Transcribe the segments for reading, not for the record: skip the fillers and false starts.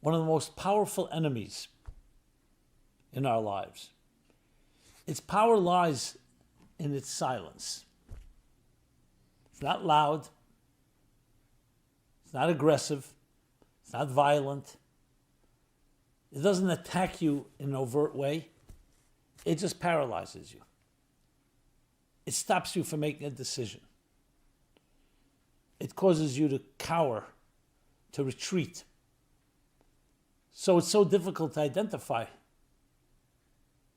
one of the most powerful enemies in our lives. Its power lies in its silence. It's not loud. It's not aggressive. It's not violent. It doesn't attack you in an overt way. It just paralyzes you. It stops you from making a decision. It causes you to cower, to retreat. So it's so difficult to identify.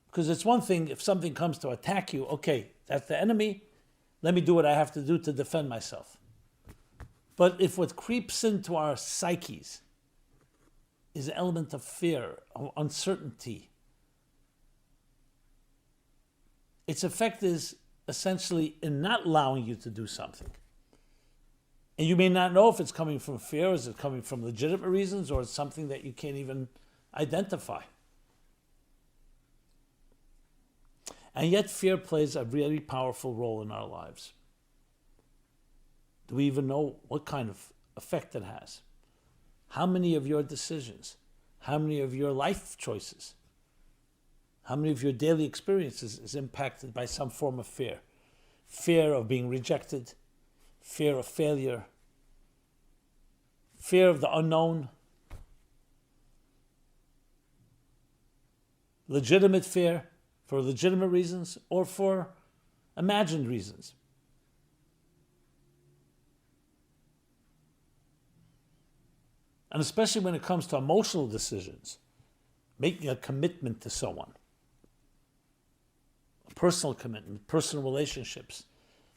Because it's one thing if something comes to attack you, okay, that's the enemy, let me do what I have to do to defend myself. But if what creeps into our psyches is an element of fear, of uncertainty, its effect is essentially in not allowing you to do something. And you may not know if it's coming from fear, or is it coming from legitimate reasons, or it's something that you can't even identify. And yet fear plays a really powerful role in our lives. Do we even know what kind of effect it has? How many of your decisions, how many of your life choices, how many of your daily experiences is impacted by some form of fear? Fear of being rejected, fear of failure, fear of the unknown, legitimate fear for legitimate reasons or for imagined reasons. And especially when it comes to emotional decisions, making a commitment to someone, a personal commitment, personal relationships,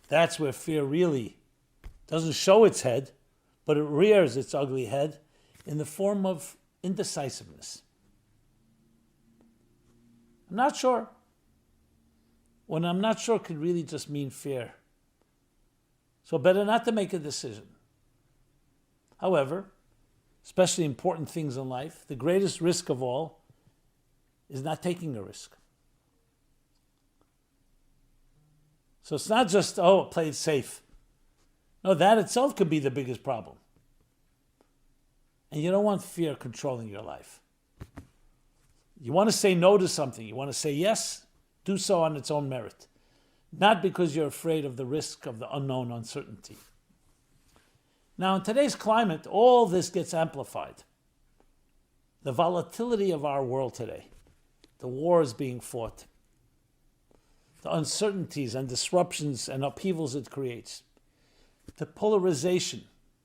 that's where fear really doesn't show its head, but it rears its ugly head in the form of indecisiveness. I'm not sure. When I'm not sure could really just mean fear. So better not to make a decision. However, especially important things in life, the greatest risk of all is not taking a risk. So it's not just, play it safe. No, that itself could be the biggest problem. And you don't want fear controlling your life. You want to say no to something. You want to say yes, do so on its own merit. Not because you're afraid of the risk of the unknown uncertainty. Now, in today's climate, all this gets amplified. The volatility of our world today, the wars being fought, the uncertainties and disruptions and upheavals it creates, the polarization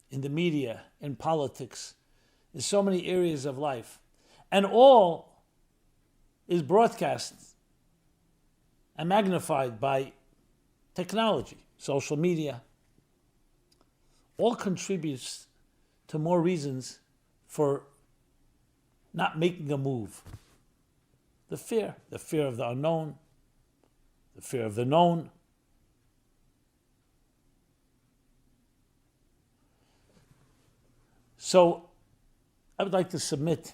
in the media, in politics, in so many areas of life, and all is broadcast and magnified by technology, social media, all contributes to more reasons for not making a move. The fear of the unknown, the fear of the known. So I would like to submit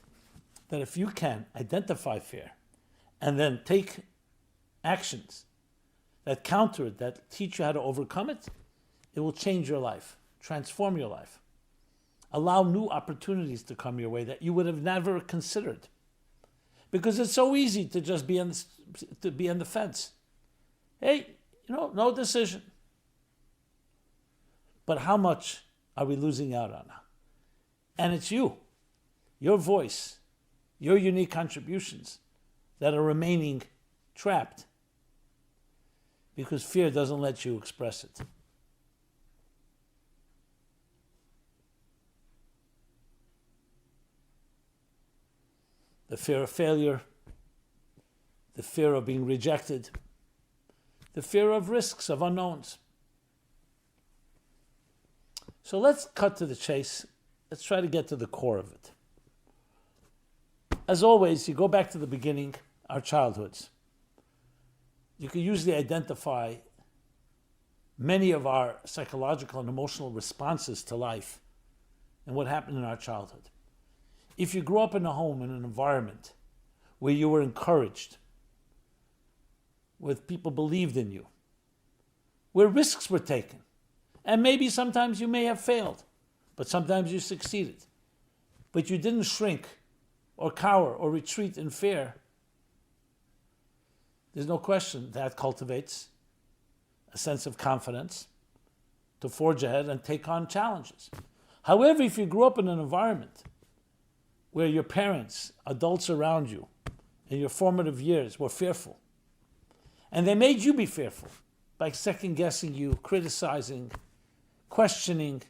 that if you can identify fear and then take actions that counter it, that teach you how to overcome it, it will change your life, transform your life, allow new opportunities to come your way that you would have never considered. Because it's so easy to just be on the fence. Hey, no decision. But how much are we losing out on now? And it's you, your voice, your unique contributions that are remaining trapped because fear doesn't let you express it. The fear of failure, the fear of being rejected, the fear of risks, of unknowns. So let's cut to the chase. Let's try to get to the core of it. As always, you go back to the beginning, our childhoods. You can usually identify many of our psychological and emotional responses to life and what happened in our childhood. If you grew up in a home, in an environment where you were encouraged, where people believed in you, where risks were taken, and maybe sometimes you may have failed, but sometimes you succeeded, but you didn't shrink or cower or retreat in fear, there's no question that cultivates a sense of confidence to forge ahead and take on challenges. However, if you grew up in an environment where your parents, adults around you, in your formative years were fearful, and they made you be fearful by second-guessing you, criticizing, questioning,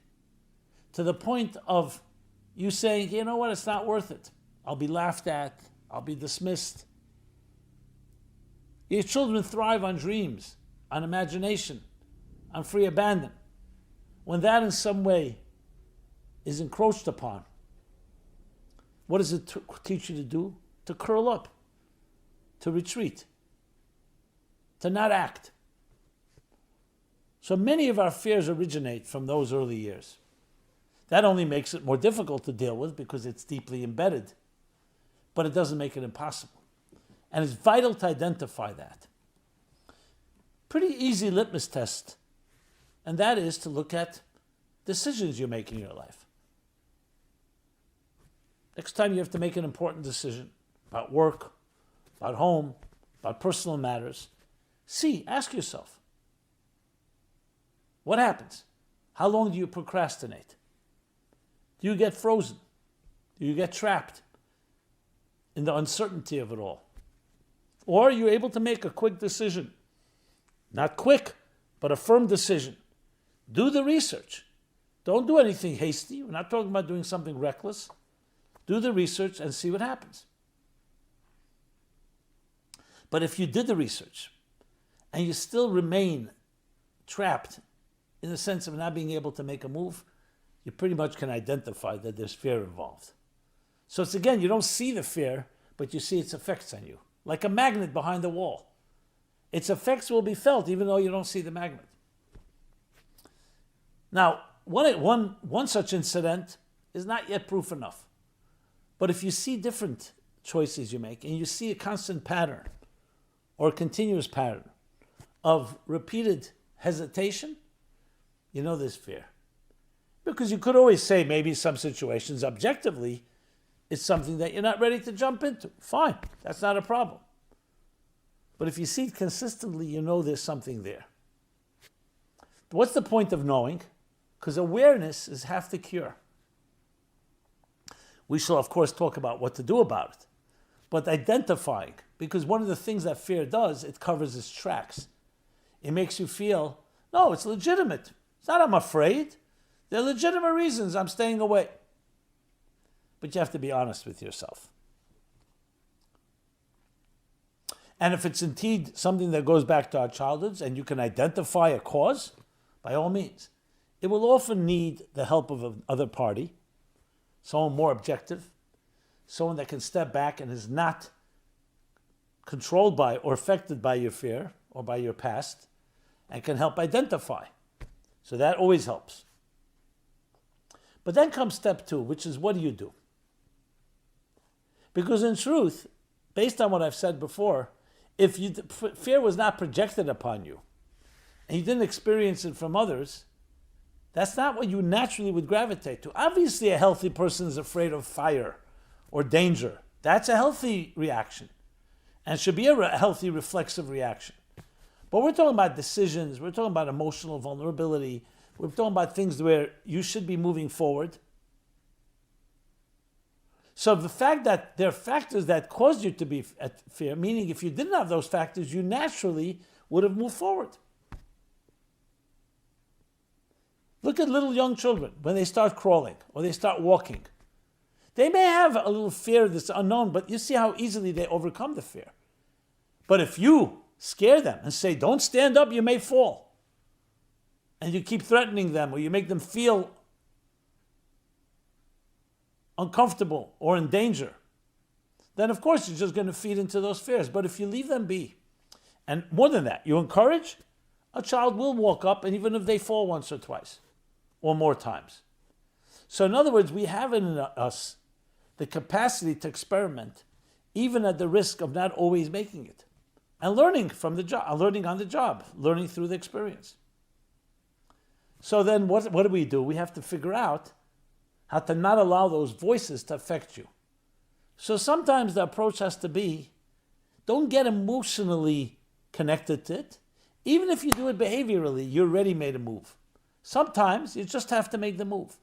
to the point of you saying, you know what, it's not worth it. I'll be laughed at. I'll be dismissed. Your children thrive on dreams, on imagination, on free abandon. When that in some way is encroached upon, what does it teach you to do? To curl up, to retreat, to not act. So many of our fears originate from those early years. That only makes it more difficult to deal with because it's deeply embedded, but it doesn't make it impossible. And it's vital to identify that. Pretty easy litmus test, and that is to look at decisions you make in your life. Next time you have to make an important decision about work, about home, about personal matters, ask yourself, what happens? How long do you procrastinate? Do you get frozen? Do you get trapped in the uncertainty of it all? Or are you able to make a quick decision? Not quick, but a firm decision. Do the research. Don't do anything hasty. We're not talking about doing something reckless. Do the research and see what happens. But if you did the research and you still remain trapped in the sense of not being able to make a move, you pretty much can identify that there's fear involved. So it's again, you don't see the fear, but you see its effects on you. Like a magnet behind the wall. Its effects will be felt even though you don't see the magnet. Now, one such incident is not yet proof enough. But if you see different choices you make and you see a constant pattern or a continuous pattern of repeated hesitation, you know there's fear. Because you could always say maybe some situations objectively it's something that you're not ready to jump into. Fine, that's not a problem. But if you see it consistently, you know there's something there. What's the point of knowing? Because awareness is half the cure. We shall, of course, talk about what to do about it. But identifying, because one of the things that fear does, it covers its tracks. It makes you feel, no, it's legitimate. It's not I'm afraid. There are legitimate reasons I'm staying away. But you have to be honest with yourself. And if it's indeed something that goes back to our childhoods and you can identify a cause, by all means. It will often need the help of another party, someone more objective, someone that can step back and is not controlled by or affected by your fear or by your past and can help identify. So that always helps. But then comes step 2, which is what do you do? Because in truth, based on what I've said before, if fear was not projected upon you and you didn't experience it from others, that's not what you naturally would gravitate to. Obviously, a healthy person is afraid of fire or danger. That's a healthy reaction and should be a healthy reflexive reaction. But we're talking about decisions, we're talking about emotional vulnerability, we're talking about things where you should be moving forward. So the fact that there are factors that caused you to be at fear, meaning if you didn't have those factors, you naturally would have moved forward. Look at little young children when they start crawling or they start walking. They may have a little fear that's unknown, but you see how easily they overcome the fear. But if you scare them and say, don't stand up, you may fall, and you keep threatening them or you make them feel uncomfortable or in danger, then of course you're just going to feed into those fears. But if you leave them be, and more than that, you encourage, a child will walk up, and even if they fall once or twice or more times. So in other words, we have in us the capacity to experiment, even at the risk of not always making it, and learning from the job, learning on the job, learning through the experience. So then what do? We have to figure out how to not allow those voices to affect you. So sometimes the approach has to be, don't get emotionally connected to it. Even if you do it behaviorally, you already made a move. Sometimes you just have to make the move.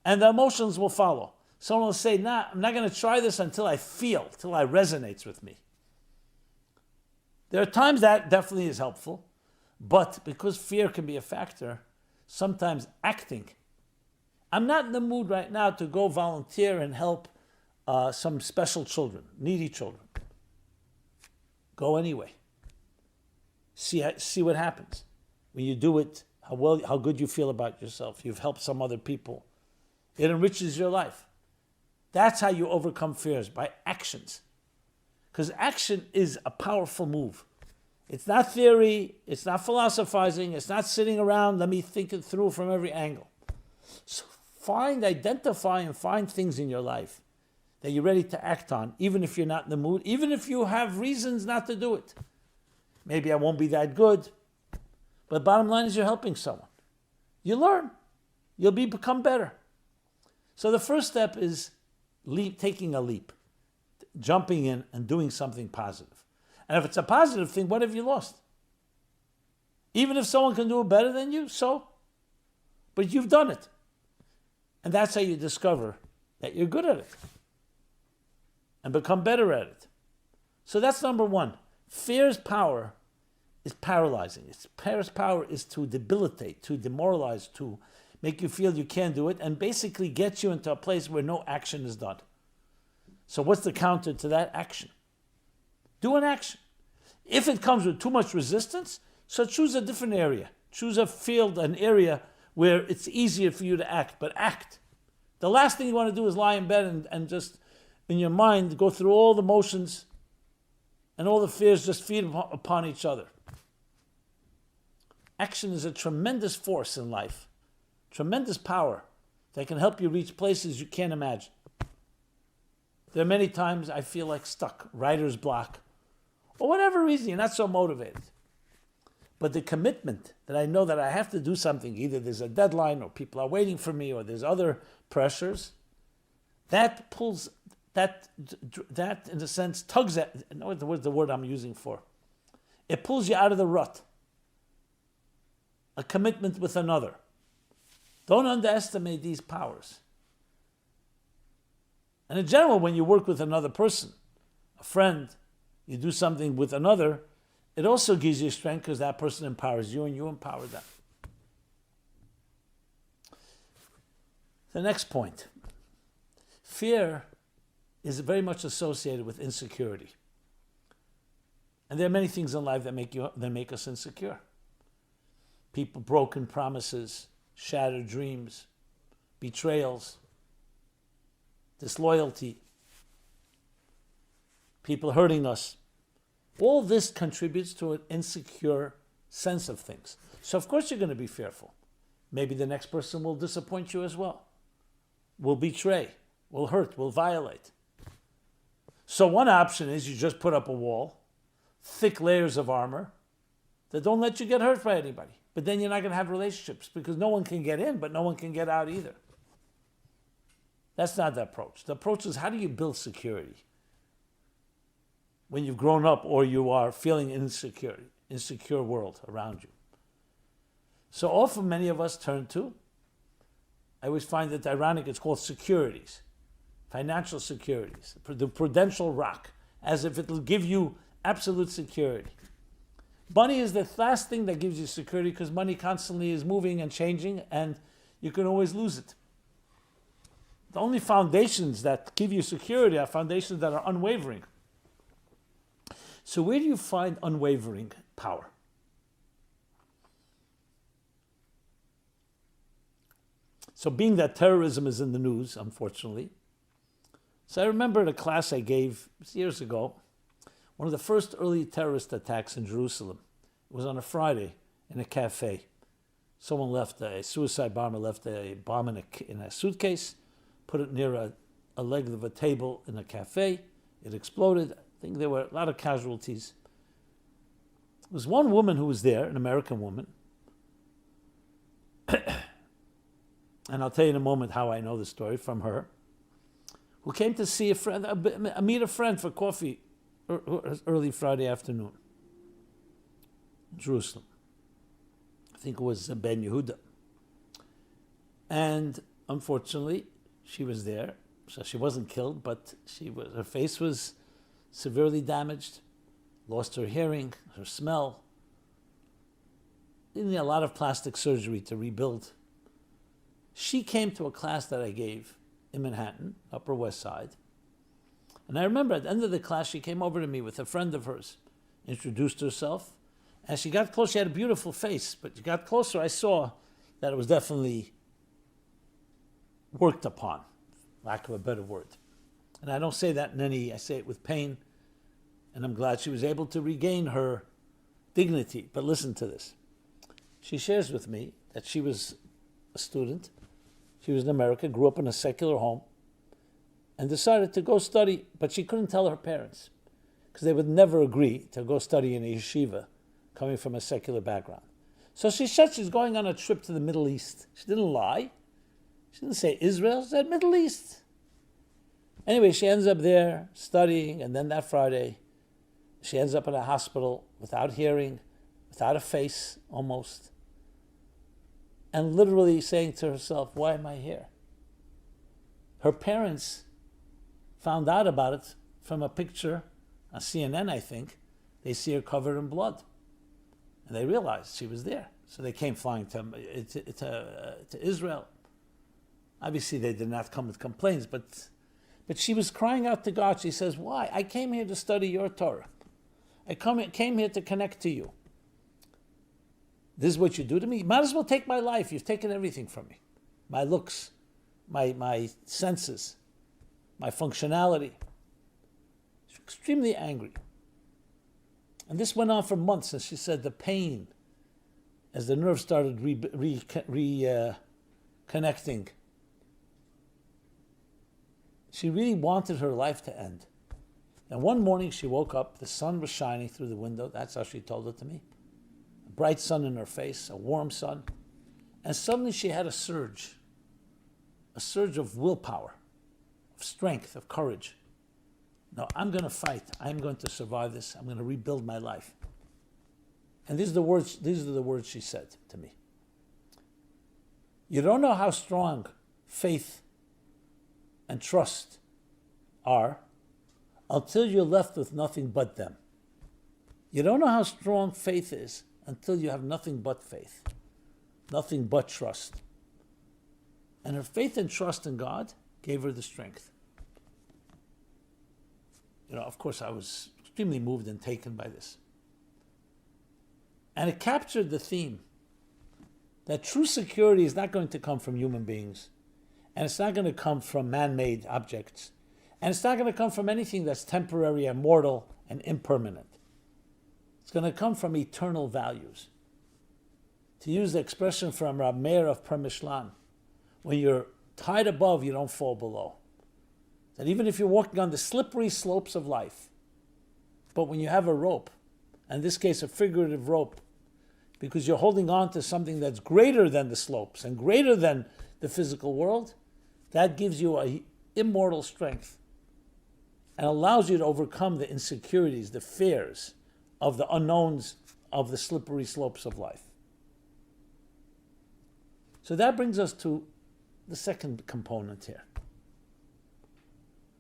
And the emotions will follow. Someone will say, nah, I'm not going to try this until I feel, till it resonates with me. There are times that definitely is helpful, but because fear can be a factor, sometimes acting. I'm not in the mood right now to go volunteer and help some special children, needy children. Go anyway. See what happens. When you do it, how good you feel about yourself. You've helped some other people. It enriches your life. That's how you overcome fears, by actions. Because action is a powerful move. It's not theory, it's not philosophizing, it's not sitting around, let me think it through from every angle. So identify and find things in your life that you're ready to act on, even if you're not in the mood, even if you have reasons not to do it. Maybe I won't be that good, but bottom line is you're helping someone. You learn, you'll become better. So the first step is taking a leap, jumping in and doing something positive. And if it's a positive thing, what have you lost? Even if someone can do it better than you, so. But you've done it. And that's how you discover that you're good at it and become better at it. So that's number one. Fear's power is paralyzing. Fear's power is to debilitate, to demoralize, to make you feel you can't do it, and basically get you into a place where no action is done. So what's the counter to that? Action. Do an action. If it comes with too much resistance, so choose a different area. Choose a field, an area where it's easier for you to act, but act. The last thing you want to do is lie in bed and just, in your mind, go through all the motions and all the fears just feed upon each other. Action is a tremendous force in life, tremendous power that can help you reach places you can't imagine. There are many times I feel like stuck, writer's block, or whatever reason, you're not so motivated. But the commitment that I know that I have to do something, either there's a deadline or people are waiting for me or there's other pressures, that pulls, that in a sense tugs at, I know what's the word I'm using for. It pulls you out of the rut. A commitment with another. Don't underestimate these powers. And in general, when you work with another person, a friend, you do something with another, it also gives you strength because that person empowers you and you empower them. The next point. Fear is very much associated with insecurity. And there are many things in life that make us insecure. People, broken promises, shattered dreams, betrayals, disloyalty, people hurting us. All this contributes to an insecure sense of things. So of course you're going to be fearful. Maybe the next person will disappoint you as well, will betray, will hurt, will violate. So one option is you just put up a wall, thick layers of armor that don't let you get hurt by anybody. But then you're not going to have relationships because no one can get in, but no one can get out either. That's not the approach. The approach is, how do you build security when you've grown up or you are feeling insecure world around you? So often many of us turn to, I always find it ironic, it's called securities, financial securities, the prudential rock, as if it will give you absolute security. Money is the last thing that gives you security because money constantly is moving and changing and you can always lose it. The only foundations that give you security are foundations that are unwavering. So where do you find unwavering power? So being that terrorism is in the news, unfortunately. So I remember a class I gave years ago, one of the first early terrorist attacks in Jerusalem. It was on a Friday in a cafe. Someone a suicide bomber left a bomb in a suitcase, put it near a leg of a table in a cafe. It exploded. I think there were a lot of casualties. There was one woman who was there, an American woman. And I'll tell you in a moment how I know the story from her, who came to see a friend, meet a friend for coffee early Friday afternoon in Jerusalem. I think it was Ben Yehuda. And unfortunately, she was there. So she wasn't killed, but her face was severely damaged, lost her hearing, her smell. Needed a lot of plastic surgery to rebuild. She came to a class that I gave in Manhattan, Upper West Side. And I remember at the end of the class, she came over to me with a friend of hers, introduced herself. As she got close, she had a beautiful face, but she got closer, I saw that it was definitely worked upon, lack of a better word. And I don't say that I say it with pain, and I'm glad she was able to regain her dignity. But listen to this. She shares with me that she was a student. She was in America, grew up in a secular home, and decided to go study, but she couldn't tell her parents because they would never agree to go study in a yeshiva coming from a secular background. So she said she's going on a trip to the Middle East. She didn't lie. She didn't say Israel, she said Middle East. Anyway, she ends up there studying, and then that Friday, she ends up in a hospital without hearing, without a face almost, and literally saying to herself, why am I here? Her parents found out about it from a picture on CNN, I think. They see her covered in blood. And they realized she was there. So they came flying to Israel. Obviously, they did not come with complaints, but she was crying out to God. She says, why? I came here to study your Torah. I came here to connect to you. This is what you do to me? You might as well take my life. You've taken everything from me. My looks, my senses, my functionality. She's extremely angry. And this went on for months, and she said the pain, as the nerves started reconnecting, she really wanted her life to end. And one morning she woke up, the sun was shining through the window, that's how she told it to me. A bright sun in her face, a warm sun. And suddenly she had a surge of willpower, of strength, of courage. No, I'm going to fight. I'm going to survive this. I'm going to rebuild my life. And these are the words she said to me. You don't know how strong faith and trust are until you're left with nothing but them. You don't know how strong faith is until you have nothing but faith, nothing but trust. And her faith and trust in God gave her the strength. Of course, I was extremely moved and taken by this. And it captured the theme that true security is not going to come from human beings, and it's not going to come from man-made objects, and it's not going to come from anything that's temporary and mortal and impermanent. It's going to come from eternal values. To use the expression from Rab Meir of Premishlan, when you're tied above, you don't fall below. That even if you're walking on the slippery slopes of life, but when you have a rope, in this case a figurative rope, because you're holding on to something that's greater than the slopes and greater than the physical world, that gives you an immortal strength and allows you to overcome the insecurities, the fears of the unknowns of the slippery slopes of life. So that brings us to the second component here.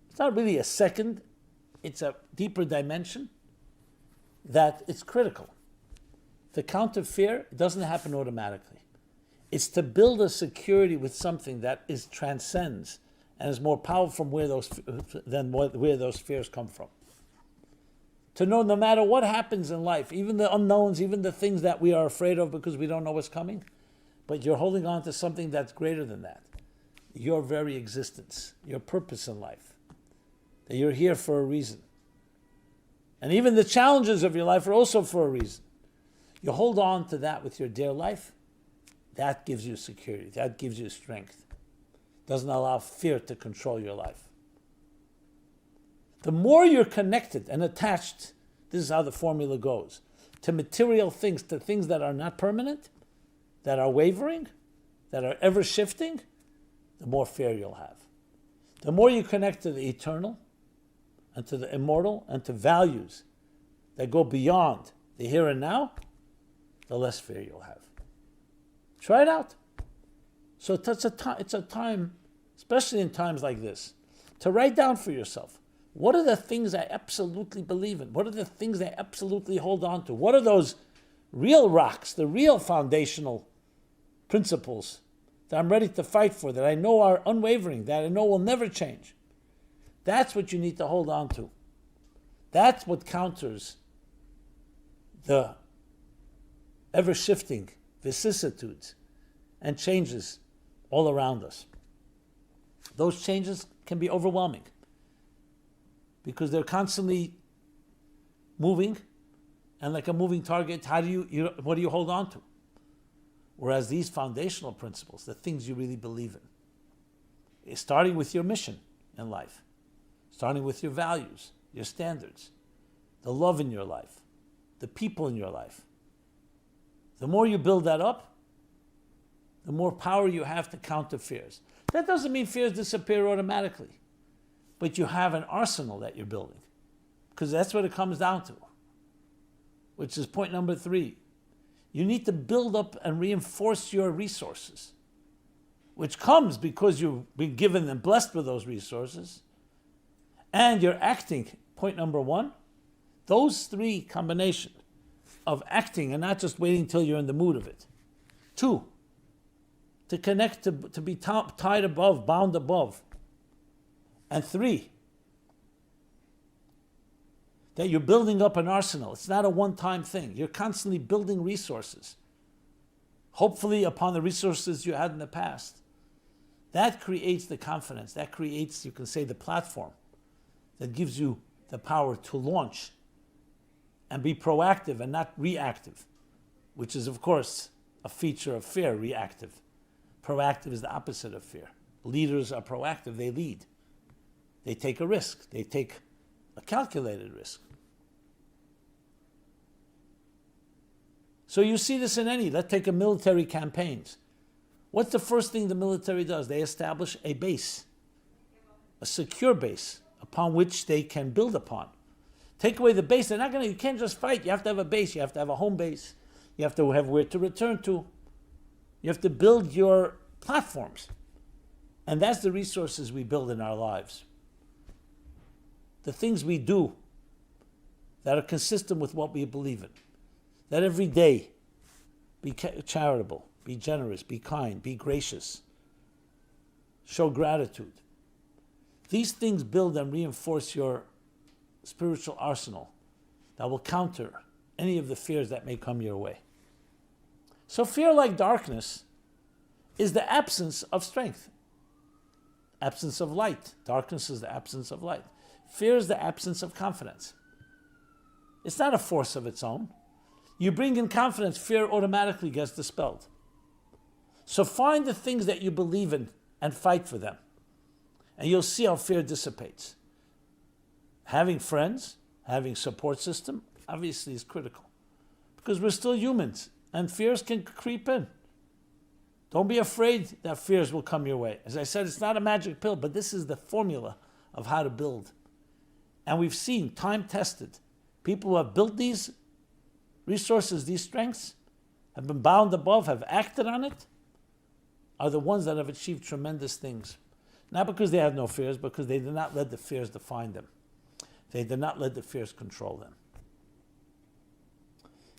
It's not really a second, it's a deeper dimension that it's critical. The counter fear doesn't happen automatically. It's to build a security with something that transcends and is more powerful than where those fears come from. To know no matter what happens in life, even the unknowns, even the things that we are afraid of because we don't know what's coming, but you're holding on to something that's greater than that. Your very existence, your purpose in life. That you're here for a reason. And even the challenges of your life are also for a reason. You hold on to that with your dear life, that gives you security, that gives you strength. Doesn't allow fear to control your life. The more you're connected and attached, this is how the formula goes, to material things, to things that are not permanent, that are wavering, that are ever shifting, the more fear you'll have. The more you connect to the eternal and to the immortal and to values that go beyond the here and now, the less fear you'll have. Try it out. So it's a time, especially in times like this, to write down for yourself, what are the things I absolutely believe in? What are the things I absolutely hold on to? What are those real rocks, the real foundational principles that I'm ready to fight for, that I know are unwavering, that I know will never change? That's what you need to hold on to. That's what counters the ever-shifting vicissitudes and changes all around us. Those changes can be overwhelming because they're constantly moving, and like a moving target, what do you hold on to? Whereas these foundational principles, the things you really believe in, is starting with your mission in life, starting with your values, your standards, the love in your life, the people in your life. The more you build that up, the more power you have to counter fears. That doesn't mean fears disappear automatically, but you have an arsenal that you're building, because that's what it comes down to, which is point number 3. You need to build up and reinforce your resources, which comes because you've been given and blessed with those resources, and you're acting, point number 1. Those 3 combination of acting and not just waiting till you're in the mood of it. 2, to connect, to be tied above, bound above. And 3, that you're building up an arsenal. It's not a one-time thing. You're constantly building resources, hopefully upon the resources you had in the past. That creates the confidence. That creates, you can say, the platform that gives you the power to launch and be proactive and not reactive, which is, of course, a feature of fear, reactive. Proactive is the opposite of fear. Leaders are proactive. They lead. They take a risk. They take a calculated risk. So you see this in let's take a military campaigns. What's the first thing the military does? They establish a base, a secure base upon which they can build upon. Take away the base, you can't just fight. You have to have a base. You have to have a home base. You have to have where to return to. You have to build your platforms. And that's the resources we build in our lives. The things we do that are consistent with what we believe in. That every day, be charitable, be generous, be kind, be gracious, show gratitude. These things build and reinforce your spiritual arsenal that will counter any of the fears that may come your way. So fear, like darkness, is the absence of strength, absence of light. Darkness is the absence of light. Fear is the absence of confidence. It's not a force of its own. You bring in confidence, fear automatically gets dispelled. So find the things that you believe in and fight for them, and you'll see how fear dissipates. Having friends, having support system, obviously is critical, because we're still humans and fears can creep in. Don't be afraid that fears will come your way. As I said, it's not a magic pill, but this is the formula of how to build. And we've seen, time-tested, people who have built these resources, these strengths, have been bound above, have acted on it, are the ones that have achieved tremendous things. Not because they have no fears, because they did not let the fears define them. They did not let the fears control them.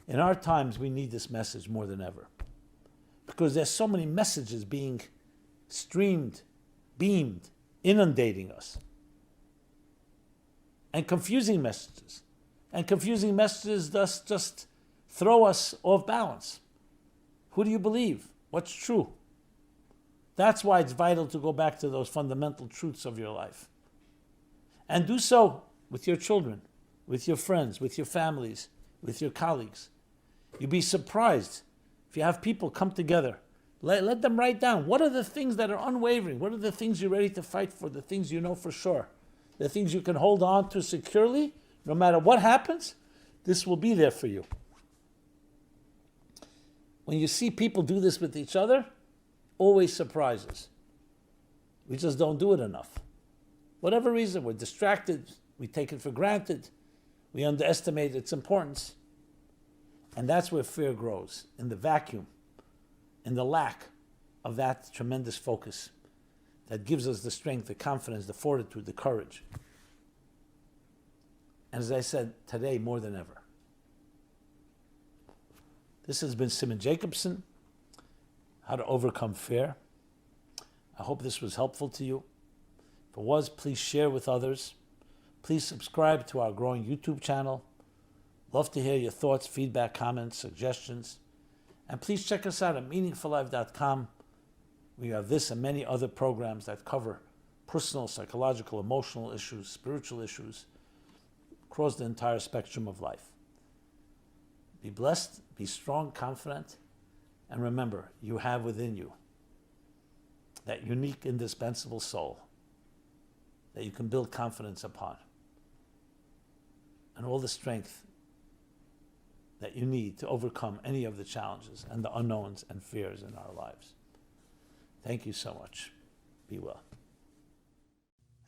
In our times, we need this message more than ever, because there's so many messages being streamed, beamed, inundating us. And confusing messages. And confusing messages thus just throw us off balance. Who do you believe? What's true? That's why it's vital to go back to those fundamental truths of your life. And do so with your children, with your friends, with your families, with your colleagues. You'd be surprised if you have people come together. Let them write down, what are the things that are unwavering? What are the things you're ready to fight for? The things you know for sure. The things you can hold on to securely, no matter what happens, this will be there for you. When you see people do this with each other, always surprises. We just don't do it enough. Whatever reason, we're distracted, we take it for granted, we underestimate its importance. And that's where fear grows, in the vacuum, in the lack of that tremendous focus that gives us the strength, the confidence, the fortitude, the courage. And as I said, today more than ever. This has been Simon Jacobson, How to Overcome Fear. I hope this was helpful to you. If it was, please share with others. Please subscribe to our growing YouTube channel. Love to hear your thoughts, feedback, comments, suggestions. And please check us out at meaningfullife.com. We have this and many other programs that cover personal, psychological, emotional issues, spiritual issues, across the entire spectrum of life. Be blessed, be strong, confident, and remember, you have within you that unique, indispensable soul that you can build confidence upon, and all the strength that you need to overcome any of the challenges and the unknowns and fears in our lives. Thank you so much. Be well.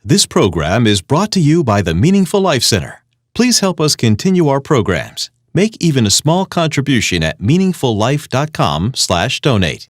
This program is brought to you by the Meaningful Life Center. Please help us continue our programs. Make even a small contribution at meaningfullife.com/donate.